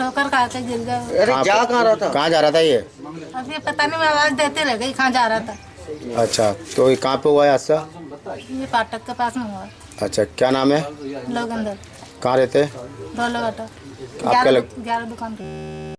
ठोकर खा के गिर गया। अरे जा कहाँ रहा था? कहाँ जा रहा था ये? अभी पता नहीं, मैं आवाज देते रह गई कहाँ जा रहा था। अच्छा, तो ये कहाँ पे हुआ है हादसा? ये फाटक के पास में हुआ। अच्छा, क्या नाम है? लोग अंदर कहाँ रहते? दौलत आपका 11 दुकान पे।